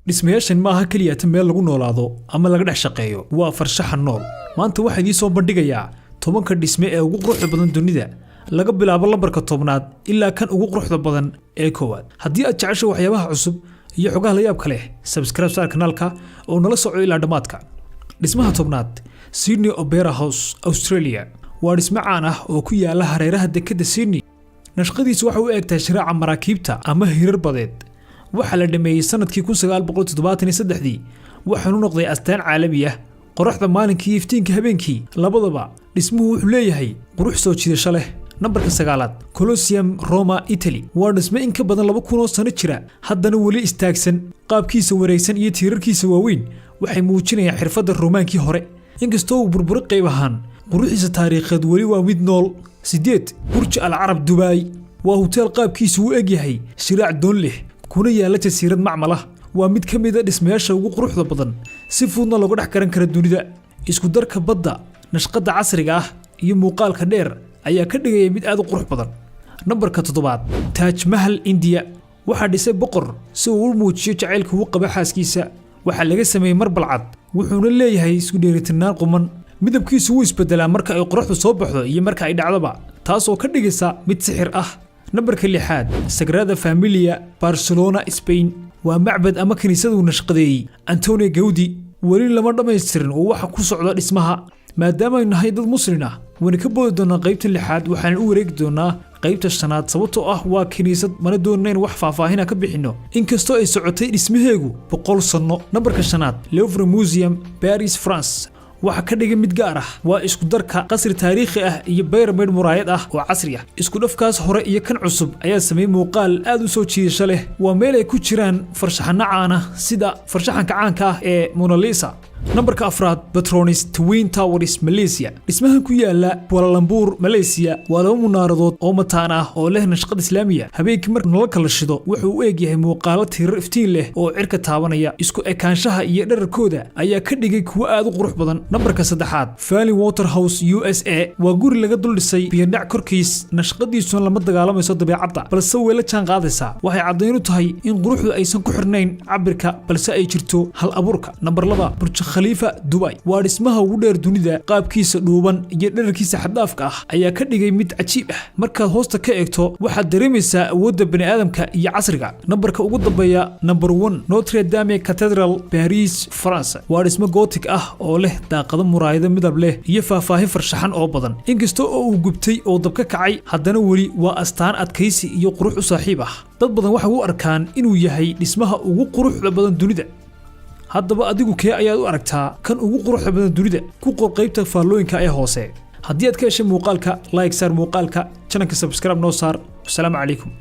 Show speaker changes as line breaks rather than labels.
dhismayaashan maaha kaliya tan meel lagu noolaado ama laga dhex shaqeeyo waa farshaxan nool maanta waxa idin soo bandhigayaa 10ka dhisme ee ugu quruxda badan dunida laga bilaabo lambarka 10aad ilaa kan ugu quruxda badan ee koowaad haddii aad jecesho waxyaabaha cusub iyo xogaha la yaabka leh subscribe sar kanaalka oo nala soco ilaa dhamaadka dhismaha 10aad Sydney Opera House Australia waa dhisme caan ah oo ku yaala hareeraha dekedda Sydney nashqadiisu waxa uu eegtaa shiraaca maraakiibta ama hirar badeed waxa la dhameeyay sanadkii 1973 waxaanu noqday astaan caalami ah qoraxda maalinkii iftiinka habeenkii labadaba dhismuhu wuxuu leeyahay qurux soo jiidasho leh nambarka 9aad Colosseum Roma Italy waa dhisme in ka badan 2,000 sano jira haddana wali istaagsan qaabkiisa wareegsan iyo tiirarkiisa waaweyn waxay muujinayaan xirfadda Roomaankii hore inkastoo uu burbur qayb ahaan quruxiisa taariikheed wali waa mid nool 8 Burj Al Arab Dubai waa hotel qaabkiisu u eg yahay shiraac doon leh kuna yaala jasiirad macmal ah waa mid ka mid ah dhismayaasha ugu quruxda badan si fududna looga dhex garan kara dunida isku darka badda nashqada casriga ah iyo muuqaalka dheer ayaa ka dhigaya mid aad u qurux badan nambarka 7aad Taj Mahal India waxa dhisay boqor si uu u muujiyo jacaylka uu qabo xaaskiisa waxa laga sameeyay marble cad wuxuuna leeyahay isku dheelitirnaan quman midabkiisu wuu isbedelaa marka ay quruxdu soo baxdo iyo marka ay dhacdaba taas oo ka dhigaysa mid sixir ah nambarka 6aad Sagrada Familia Barcelona Spain waa macbad ama kaniisad uu nashqadeeyay Antonio Gaudi wali lama dhameystirin oo waxa ku socda dhismaha maadaama ay nahay dad muslimiin ah wana ka boodi doonaa qaybta 6aad waxaan u wareegi doonaa qaybta 5aad sababtoo ah waa kaniisad mana doonayna wax faahfaahin ka bixino inkastoo ay socotay dhismaheegu 100 sano nambarka 5aad Louvre Museum Paris France waxa ka dhigay mid gaar ah waa isku darka qasri taariikhi ah iyo pyramid muraayad ah oo casri ah isku dhafkaas hore iyo kan cusub ayaa sameeyay muuqaal aad u soo jiidasho leh waa meel ay ku jiraan farshaxan caan ah sida farshaxanka caanka ah ee Mona Lisa nambarka 4aad Petronas Twin Towers Malaysia dhismahan ku yaala Kuala Lumpur Malaysia waa laba munaaradood oo mataan ah oo leh nashqad islaamiya habeenkii marka nolol la shido wuxuu u eg yahay muuqaalo tirar iftiin leh oo cirka taabanaya isku ekaanshaha iyo dhererkooda ayaa ka dhigay kuwa aad u qurux badan nambarka 3aad Valley Waterhouse USA waa guri laga dul dhisay biyadhac korkiis nashqadiisu lama dagaalamayso dabeecadda balse way la jaan qaadaysaa waxay caddeyn u tahay in quruxdu aysan ku xirnayn cabirka balse ay jirto hal abuurka nambar 2 Burj Khalifa Dubai waa dhismaha ugu dheer dunida qaabkiisa dhuuban iyo dhererkiisa xadaafka ah ayaa ka dhigay mid cajiib ah markaad hoosta ka eegto waxaad dareemaysaa awoodda bani'aadamka iyo casriga nambarka ugu dambeeya number 1 Notre Dame Cathedral Paris France waa dhismo Gothic ah oo leh daaqado muraayado midab leh iyo faahfaahin farshaxan oo badan inkastoo uu gubtay oo dab ka kacay haddana wali waa astaan adkaysi iyo qurux u saaxiib ah dad badan waxa u arkaan inuu yahay dhismaha ugu quruxda badan dunida haddaba adigu kee ayaad u aragtaa kan ugu quruxda badan dunida ku qor qaybta faallooyinka ee hoose haddii aad ka heshay muuqaalka like sar muuqaalka channelka subscribe noo saar assalamu calaykum